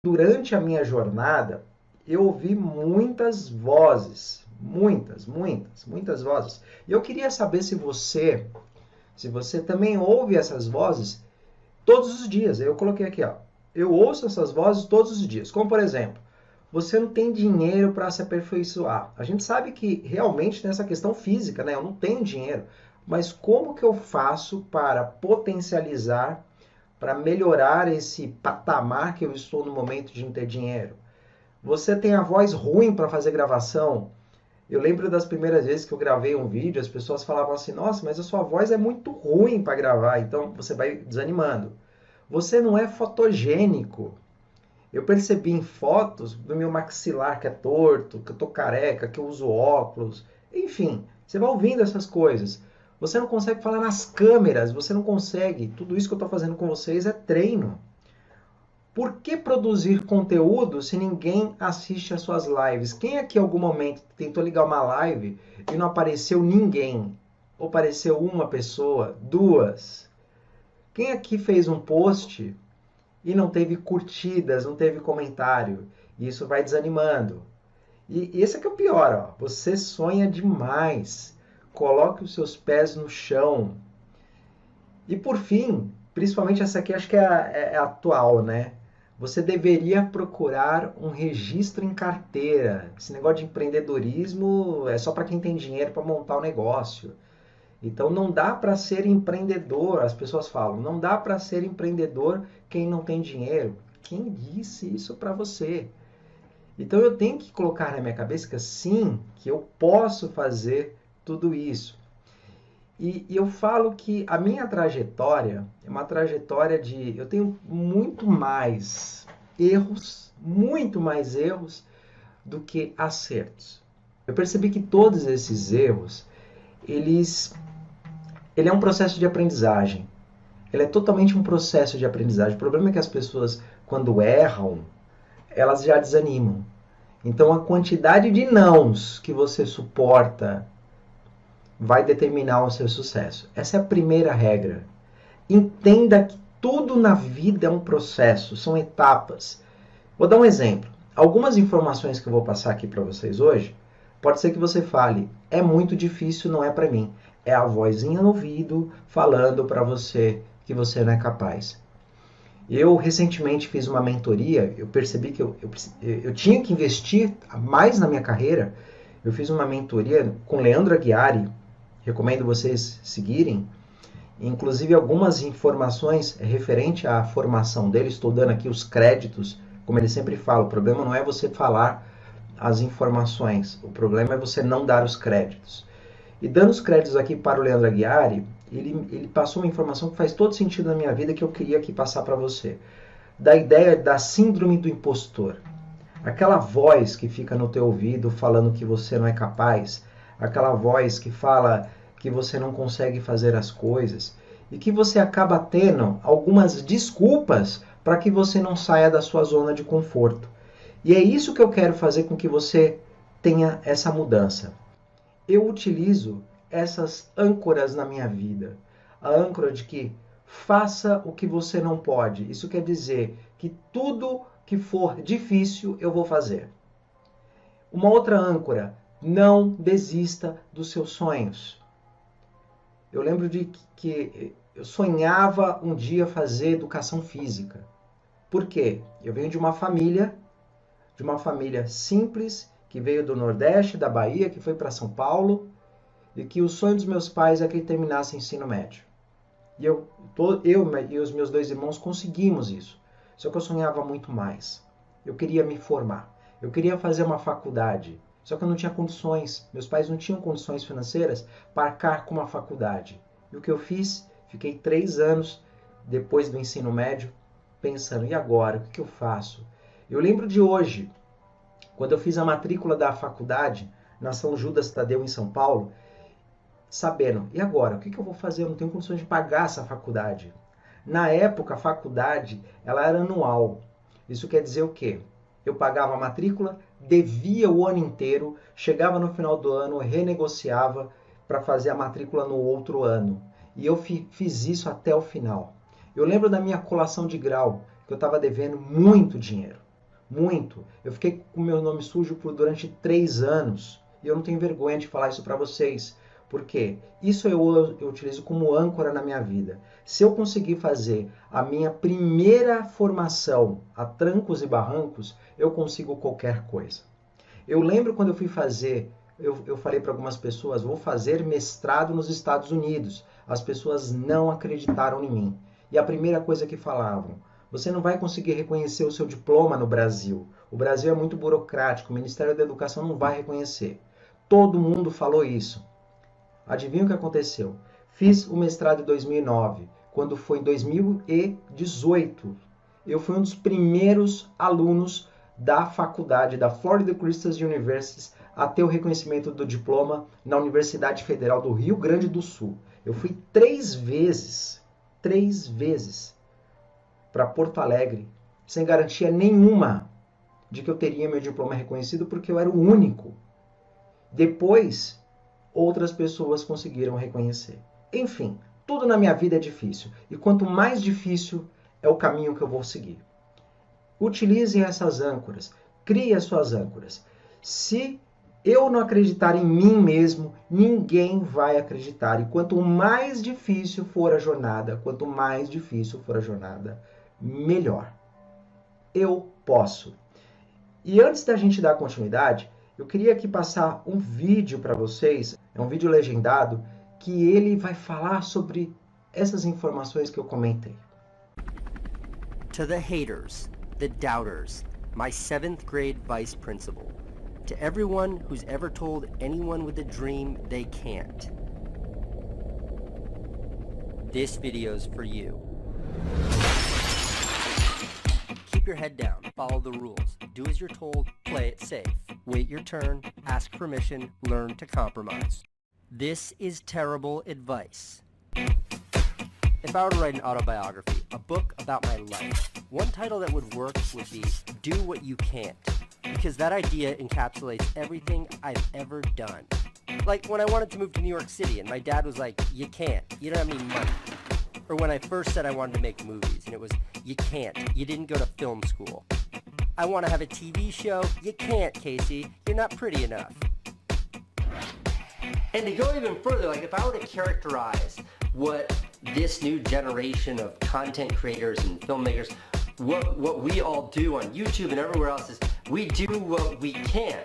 Durante a minha jornada, eu ouvi muitas vozes, muitas vozes. E eu queria saber se você também ouve essas vozes todos os dias. Eu coloquei aqui, ó. Eu ouço essas vozes todos os dias. Como por exemplo, você não tem dinheiro para se aperfeiçoar. A gente sabe que realmente tem essa questão física, né? Eu não tenho dinheiro. Mas como que eu faço para potencializar, para melhorar esse patamar que eu estou no momento de não ter dinheiro? Você tem a voz ruim para fazer gravação. Eu lembro das primeiras vezes que eu gravei um vídeo, as pessoas falavam assim: nossa, mas a sua voz é muito ruim para gravar. Então você vai desanimando. Você não é fotogênico. Eu percebi em fotos do meu maxilar que é torto, que eu tô careca, que eu uso óculos. Enfim, você vai ouvindo essas coisas. Você não consegue falar nas câmeras, você não consegue. Tudo isso que eu estou fazendo com vocês é treino. Por que produzir conteúdo se ninguém assiste às suas lives? Quem aqui em algum momento tentou ligar uma live e não apareceu ninguém? Ou apareceu uma pessoa, duas? Quem aqui fez um post e não teve curtidas, não teve comentário? E isso vai desanimando. E esse aqui é o pior, ó. Você sonha demais. Coloque os seus pés no chão. E por fim, principalmente essa aqui acho que é a atual, né? Você deveria procurar um registro em carteira. Esse negócio de empreendedorismo é só para quem tem dinheiro para montar o negócio. Então não dá para ser empreendedor, as pessoas falam, não dá para ser empreendedor quem não tem dinheiro. Quem disse isso para você? Então eu tenho que colocar na minha cabeça que sim, que eu posso fazer tudo isso. E eu falo que a minha trajetória é uma trajetória de. Eu tenho muito mais erros do que acertos. Eu percebi que todos esses erros, eles, ele é um processo de aprendizagem. Ele é totalmente um processo de aprendizagem. O problema é que as pessoas, quando erram, elas já desanimam. Então a quantidade de nãos que você suporta vai determinar o seu sucesso. Essa é a primeira regra. Entenda que tudo na vida é um processo, são etapas. Vou dar um exemplo. Algumas informações que eu vou passar aqui para vocês hoje, pode ser que você fale, é muito difícil, não é para mim. É a vozinha no ouvido falando para você que você não é capaz. Eu recentemente fiz uma mentoria, eu percebi que eu tinha que investir mais na minha carreira. Eu fiz uma mentoria com Leandro Aguiari, recomendo vocês seguirem. Inclusive algumas informações referente à formação dele, estou dando aqui os créditos, como ele sempre fala, o problema não é você falar as informações, o problema é você não dar os créditos. E dando os créditos aqui para o Leandro Aguiari, ele passou uma informação que faz todo sentido na minha vida que eu queria aqui passar para você. Da ideia da síndrome do impostor. Aquela voz que fica no teu ouvido falando que você não é capaz, aquela voz que fala que você não consegue fazer as coisas e que você acaba tendo algumas desculpas para que você não saia da sua zona de conforto. E é isso que eu quero fazer com que você tenha essa mudança. Eu utilizo essas âncoras na minha vida. A âncora de que faça o que você não pode. Isso quer dizer que tudo que for difícil eu vou fazer. Uma outra âncora, não desista dos seus sonhos. Eu lembro de que eu sonhava um dia fazer educação física. Por quê? Eu venho de uma família simples, que veio do Nordeste, da Bahia, que foi para São Paulo, e que o sonho dos meus pais é que ele terminasse o ensino médio. E eu e os meus dois irmãos conseguimos isso. Só que eu sonhava muito mais. Eu queria me formar. Eu queria fazer uma faculdade. Só que eu não tinha condições. Meus pais não tinham condições financeiras para arcar com uma faculdade. E o que eu fiz? Fiquei 3 anos depois do ensino médio pensando, e agora? O que eu faço? Eu lembro de hoje, quando eu fiz a matrícula da faculdade na São Judas Tadeu, em São Paulo, sabendo, e agora? O que eu vou fazer? Eu não tenho condições de pagar essa faculdade. Na época, a faculdade ela era anual. Isso quer dizer o quê? Eu pagava a matrícula, devia o ano inteiro, chegava no final do ano, renegociava para fazer a matrícula no outro ano. E eu fiz isso até o final. Eu lembro da minha colação de grau, que eu estava devendo muito dinheiro. muito. Eu fiquei com meu nome sujo durante 3 anos. E eu não tenho vergonha de falar isso para vocês. Porque isso eu utilizo como âncora na minha vida. Se eu conseguir fazer a minha primeira formação a trancos e barrancos, eu consigo qualquer coisa. Eu lembro quando eu fui fazer, eu falei para algumas pessoas, vou fazer mestrado nos Estados Unidos. As pessoas não acreditaram em mim. E a primeira coisa que falavam, você não vai conseguir reconhecer o seu diploma no Brasil. O Brasil é muito burocrático, o Ministério da Educação não vai reconhecer. Todo mundo falou isso. Adivinha o que aconteceu? Fiz o mestrado em 2009. Quando foi em 2018, eu fui um dos primeiros alunos da faculdade da Florida Christian University a ter o reconhecimento do diploma na Universidade Federal do Rio Grande do Sul. Eu fui 3 vezes para Porto Alegre, sem garantia nenhuma de que eu teria meu diploma reconhecido, porque eu era o único. Depois, outras pessoas conseguiram reconhecer. Enfim, tudo na minha vida é difícil. E quanto mais difícil é o caminho que eu vou seguir. Utilize essas âncoras. Crie as suas âncoras. Se eu não acreditar em mim mesmo, ninguém vai acreditar. E quanto mais difícil for a jornada, melhor. Eu posso. E antes da gente dar continuidade, eu queria aqui passar um vídeo para vocês, é um vídeo legendado, que ele vai falar sobre essas informações que eu comentei. To the haters, the doubters, my 7th grade vice principal. To everyone who's ever told anyone with a dream they can't. This video's for you. Keep your head down, follow the rules, do as you're told, play it safe. Wait your turn, ask permission, learn to compromise. This is terrible advice. If I were to write an autobiography, a book about my life, one title that would work would be Do What You Can't, because that idea encapsulates everything I've ever done. Like when I wanted to move to New York City and my dad was like, you can't, you don't have any money. Or when I first said I wanted to make movies and it was, you can't, you didn't go to film school. I want to have a TV show, you can't, Casey, you're not pretty enough. And to go even further, like if I were to characterize what this new generation of content creators and filmmakers, what we all do on YouTube and everywhere else is, we do what we can't.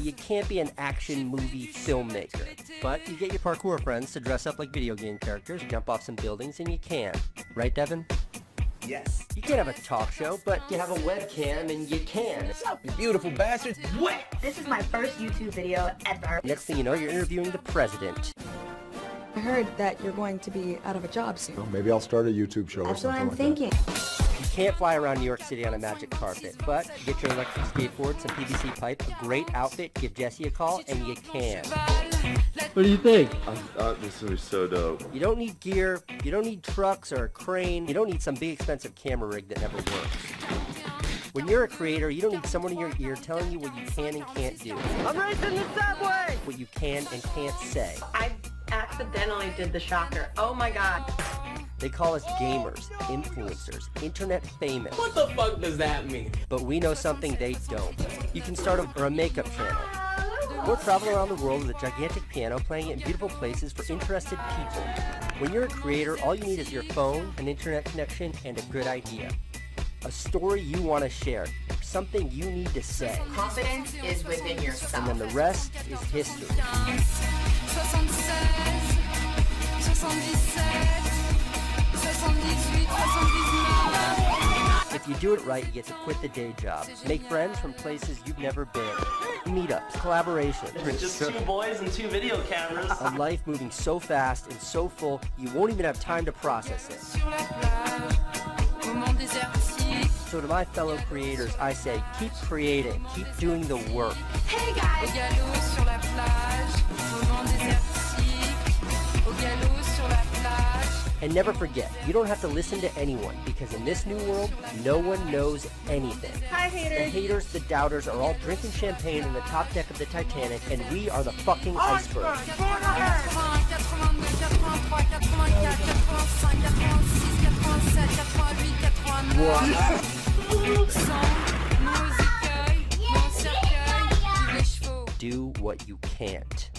You can't be an action movie filmmaker, but you get your parkour friends to dress up like video game characters, jump off some buildings, and you can. Right, Devin? Yes. You can't have a talk show, but you have a webcam and you can. What's up, you beautiful bastards? What? This is my first YouTube video ever. Next thing you know, you're interviewing the president. I heard that you're going to be out of a job soon. Well, maybe I'll start a YouTube show That's or what something I'm like thinking. You can't fly around New York City on a magic carpet, but get your electric skateboard, some PVC pipe, a great outfit, give Jesse a call, and you can. What do you think? This is gonna be so dope. You don't need gear, you don't need trucks or a crane, you don't need some big expensive camera rig that never works. When you're a creator, you don't need someone in your ear telling you what you can and can't do. I'm racing the subway! What you can and can't say. I accidentally did the shocker. Oh my god. They call us gamers, influencers, internet famous. What the fuck does that mean? But we know something they don't. You can start a makeup channel. Or travel around the world with a gigantic piano playing it in beautiful places for interested people. When you're a creator, all you need is your phone, an internet connection, and a good idea. A story you want to share, something you need to say. Confidence is within yourself. And then the rest is history. If you do it right, you get to quit the day job, make friends from places you've never been, meetups, collaborations. Just 2 boys and 2 video cameras. A life moving so fast and so full, you won't even have time to process it. So to my fellow creators, I say, keep creating, keep doing the work. Hey guys! And never forget, you don't have to listen to anyone, because in this new world, no one knows anything. Hi haters. The haters, the doubters are all drinking champagne in the top deck of the Titanic, and we are the fucking iceberg. Do what you can't.